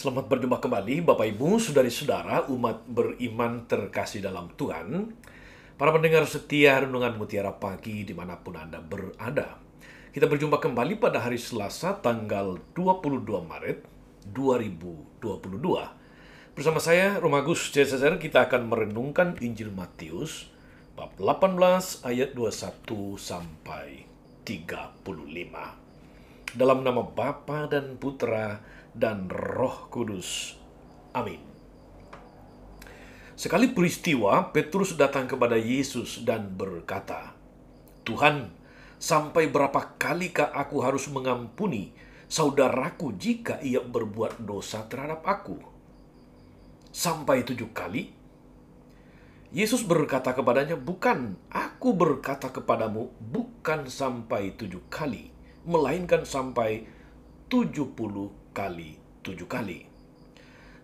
Selamat berjumpa kembali Bapak Ibu, saudari-saudara, umat beriman terkasih dalam Tuhan. Para pendengar setia Renungan Mutiara Pagi dimanapun Anda berada. Kita berjumpa kembali pada hari Selasa tanggal 22 Maret 2022. Bersama saya, Romagus CSSR, kita akan merenungkan Injil Matius bab 18 ayat 21 sampai 35. Dalam nama Bapa dan Putra dan Roh Kudus. Amin. Sekali peristiwa, Petrus datang kepada Yesus dan berkata, "Tuhan, sampai berapa kalikah aku harus mengampuni saudaraku jika ia berbuat dosa terhadap aku? Sampai 7 kali?" Yesus berkata kepadanya, "Bukan, aku berkata kepadamu, bukan sampai 7 kali, melainkan sampai 70 kali 7 kali.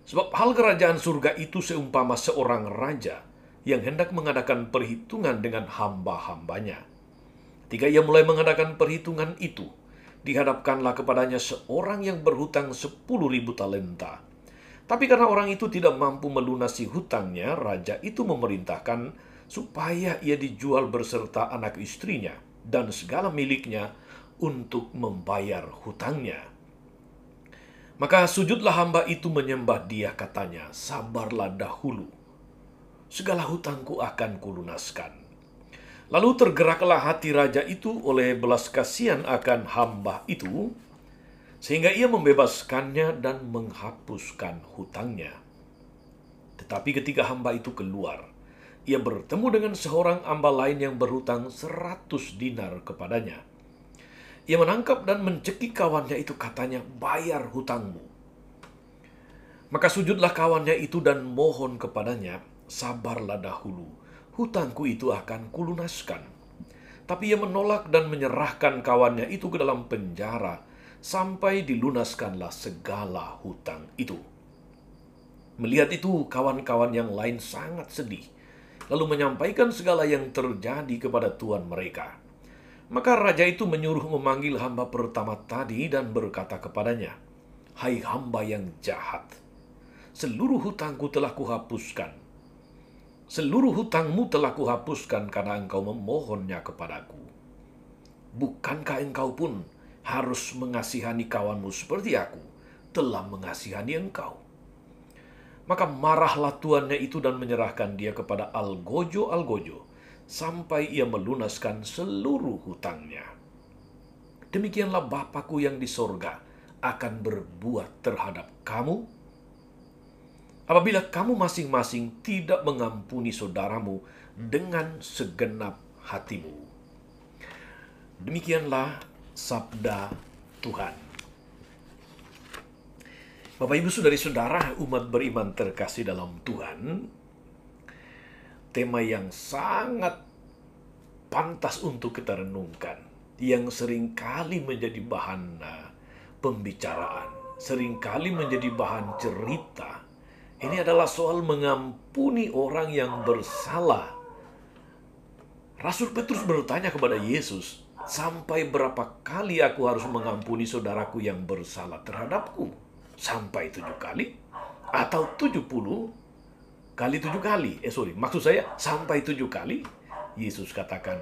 Sebab hal kerajaan surga itu seumpama seorang raja yang hendak mengadakan perhitungan dengan hamba-hambanya. Ketika ia mulai mengadakan perhitungan itu, dihadapkanlah kepadanya seorang yang berhutang 10.000 talenta. Tapi karena orang itu tidak mampu melunasi hutangnya, raja itu memerintahkan supaya ia dijual berserta anak istrinya dan segala miliknya untuk membayar hutangnya. Maka sujudlah hamba itu menyembah dia, katanya, 'Sabarlah dahulu, segala hutangku akan kulunaskan.' Lalu tergeraklah hati raja itu oleh belas kasihan akan hamba itu, sehingga ia membebaskannya dan menghapuskan hutangnya. Tetapi ketika hamba itu keluar, ia bertemu dengan seorang hamba lain yang berhutang 100 dinar kepadanya. Ia menangkap dan mencekik kawannya itu, katanya, 'Bayar hutangmu.' Maka sujudlah kawannya itu dan mohon kepadanya, 'Sabarlah dahulu, hutangku itu akan kulunaskan.' Tapi ia menolak dan menyerahkan kawannya itu ke dalam penjara, sampai dilunaskanlah segala hutang itu. Melihat itu, kawan-kawan yang lain sangat sedih, lalu menyampaikan segala yang terjadi kepada tuan mereka. Maka raja itu menyuruh memanggil hamba pertama tadi dan berkata kepadanya, 'Hai hamba yang jahat, seluruh hutangku telah kuhapuskan. Seluruh hutangmu telah kuhapuskan karena engkau memohonnya kepadaku. Bukankah engkau pun harus mengasihani kawanmu seperti aku telah mengasihani engkau?' Maka marahlah tuannya itu dan menyerahkan dia kepada algojo-algojo, sampai ia melunaskan seluruh hutangnya. Demikianlah Bapakku yang di sorga akan berbuat terhadap kamu, apabila kamu masing-masing tidak mengampuni saudaramu dengan segenap hatimu." Demikianlah sabda Tuhan. Bapak, Ibu, saudari-saudara, umat beriman terkasih dalam Tuhan, tema yang sangat pantas untuk kita renungkan, yang seringkali menjadi bahan pembicaraan, seringkali menjadi bahan cerita. Ini adalah soal mengampuni orang yang bersalah. Rasul Petrus bertanya kepada Yesus, "Sampai berapa kali aku harus mengampuni saudaraku yang bersalah terhadapku? Sampai 7 kali? Atau 70 kali 7 kali?" Maksud saya sampai 7 kali. Yesus katakan,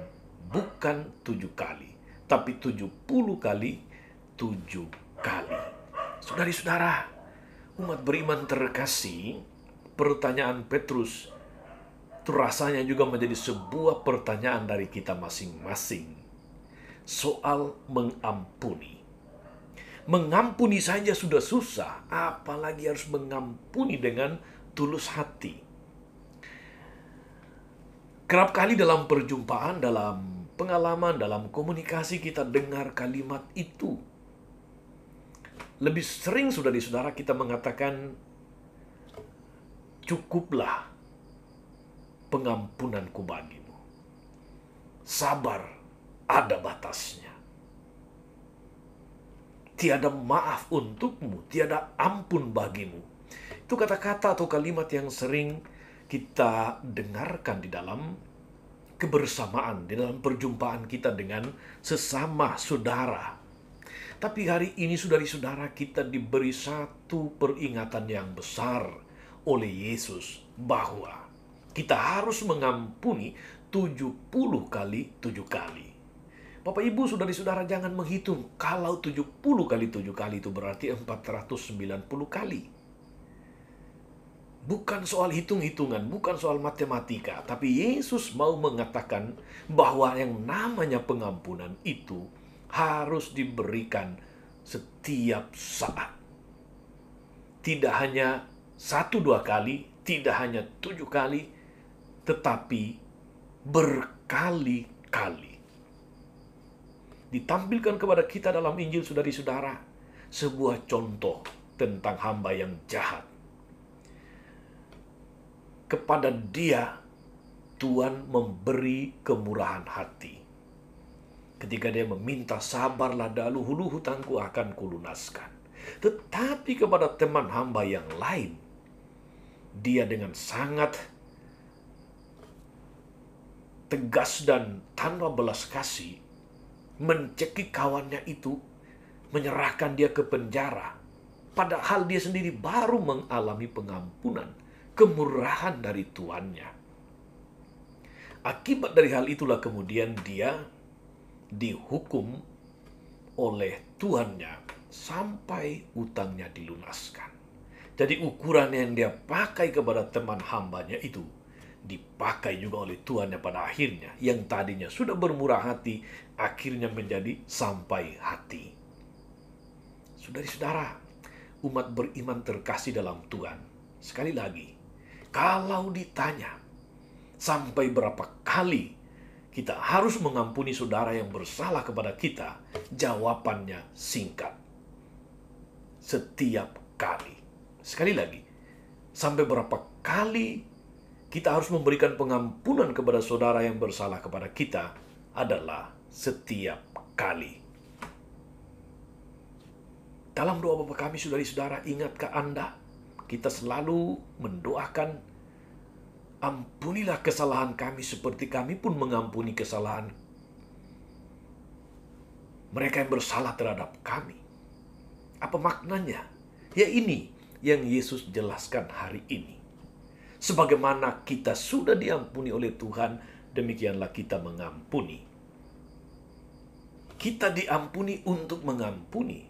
bukan 7 kali, tapi 70 kali 7 kali. Saudari-saudara, umat beriman terkasih, pertanyaan Petrus itu rasanya juga menjadi sebuah pertanyaan dari kita masing-masing. Soal mengampuni. Mengampuni saja sudah susah, apalagi harus mengampuni dengan tulus hati. Kerap kali dalam perjumpaan, dalam pengalaman, dalam komunikasi kita dengar kalimat itu. Lebih sering, saudari-saudara, kita mengatakan, "Cukuplah pengampunanku bagimu. Sabar ada batasnya. Tiada maaf untukmu, tiada ampun bagimu." Itu kata-kata atau kalimat yang sering kita dengarkan di dalam kebersamaan, di dalam perjumpaan kita dengan sesama saudara. Tapi hari ini saudara-saudara, kita diberi satu peringatan yang besar oleh Yesus bahwa kita harus mengampuni 70 kali 7 kali. Bapak Ibu saudara-saudara, jangan menghitung. Kalau 70 kali 7 kali itu berarti 490 kali. Bukan soal hitung-hitungan, bukan soal matematika, tapi Yesus mau mengatakan bahwa yang namanya pengampunan itu harus diberikan setiap saat. Tidak hanya 1-2 kali, tidak hanya 7 kali, tetapi berkali-kali. Ditampilkan kepada kita dalam Injil saudara-saudara sebuah contoh tentang hamba yang jahat. Kepada dia Tuhan memberi kemurahan hati. Ketika dia meminta, sabarlah dahulu hutangku akan kulunaskan. Tetapi kepada teman hamba yang lain, dia dengan sangat tegas dan tanpa belas kasih mencekik kawannya itu, menyerahkan dia ke penjara. Padahal dia sendiri baru mengalami pengampunan, kemurahan dari tuannya. Akibat dari hal itulah kemudian dia dihukum oleh tuannya sampai utangnya dilunaskan. Jadi ukuran yang dia pakai kepada teman hambanya itu dipakai juga oleh tuannya pada akhirnya. Yang tadinya sudah bermurah hati, akhirnya menjadi sampai hati. Saudara-saudara, umat beriman terkasih dalam Tuhan. Sekali lagi, kalau ditanya sampai berapa kali kita harus mengampuni saudara yang bersalah kepada kita, jawabannya singkat. Setiap kali. Sekali lagi, sampai berapa kali kita harus memberikan pengampunan kepada saudara yang bersalah kepada kita adalah setiap kali. Dalam doa Bapa kami, saudara-saudara, ingatkah Anda, kita selalu mendoakan, ampunilah kesalahan kami seperti kami pun mengampuni kesalahan mereka yang bersalah terhadap kami. Apa maknanya? Ya ini yang Yesus jelaskan hari ini. Sebagaimana kita sudah diampuni oleh Tuhan, demikianlah kita mengampuni. Kita diampuni untuk mengampuni.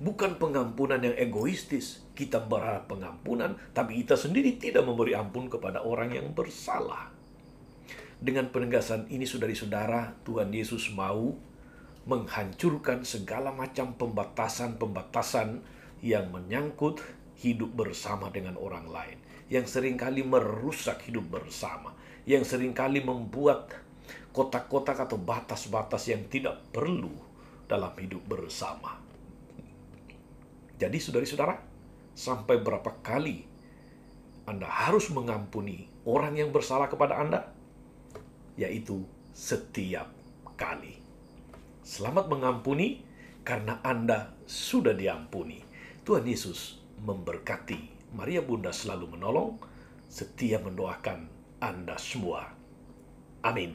Bukan pengampunan yang egoistis. Kita berharap pengampunan, tapi kita sendiri tidak memberi ampun kepada orang yang bersalah. Dengan penegasan ini, saudari-saudara, Tuhan Yesus mau menghancurkan segala macam pembatasan-pembatasan yang menyangkut hidup bersama dengan orang lain, yang seringkali merusak hidup bersama, yang seringkali membuat kotak-kotak atau batas-batas yang tidak perlu dalam hidup bersama. Jadi saudari-saudara, sampai berapa kali Anda harus mengampuni orang yang bersalah kepada Anda? Yaitu setiap kali. Selamat mengampuni karena Anda sudah diampuni. Tuhan Yesus memberkati. Maria Bunda selalu menolong, setia mendoakan Anda semua. Amin.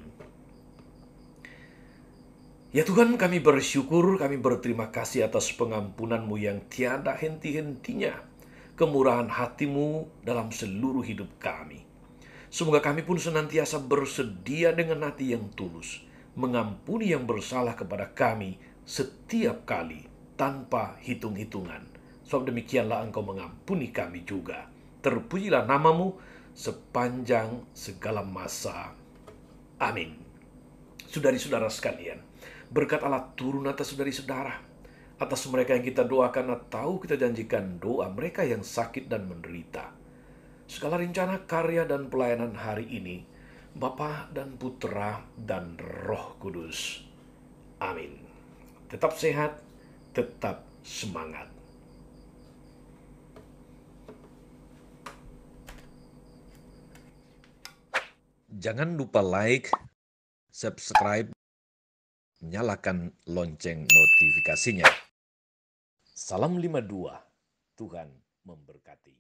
Ya Tuhan, kami bersyukur, kami berterima kasih atas pengampunan-Mu yang tiada henti-hentinya, kemurahan hati-Mu dalam seluruh hidup kami. Semoga kami pun senantiasa bersedia dengan hati yang tulus, mengampuni yang bersalah kepada kami setiap kali, tanpa hitung-hitungan. Sebab demikianlah Engkau mengampuni kami juga. Terpujilah nama-Mu sepanjang segala masa. Amin. Saudari-saudara sekalian, berkat Allah turun atas saudari-saudara, atas mereka yang kita doakan atau kita janjikan doa, mereka yang sakit dan menderita. Segala rencana, karya, dan pelayanan hari ini, Bapa dan Putra dan Roh Kudus. Amin. Tetap sehat, tetap semangat. Jangan lupa like, subscribe, nyalakan lonceng notifikasinya. Salam 52, Tuhan memberkati.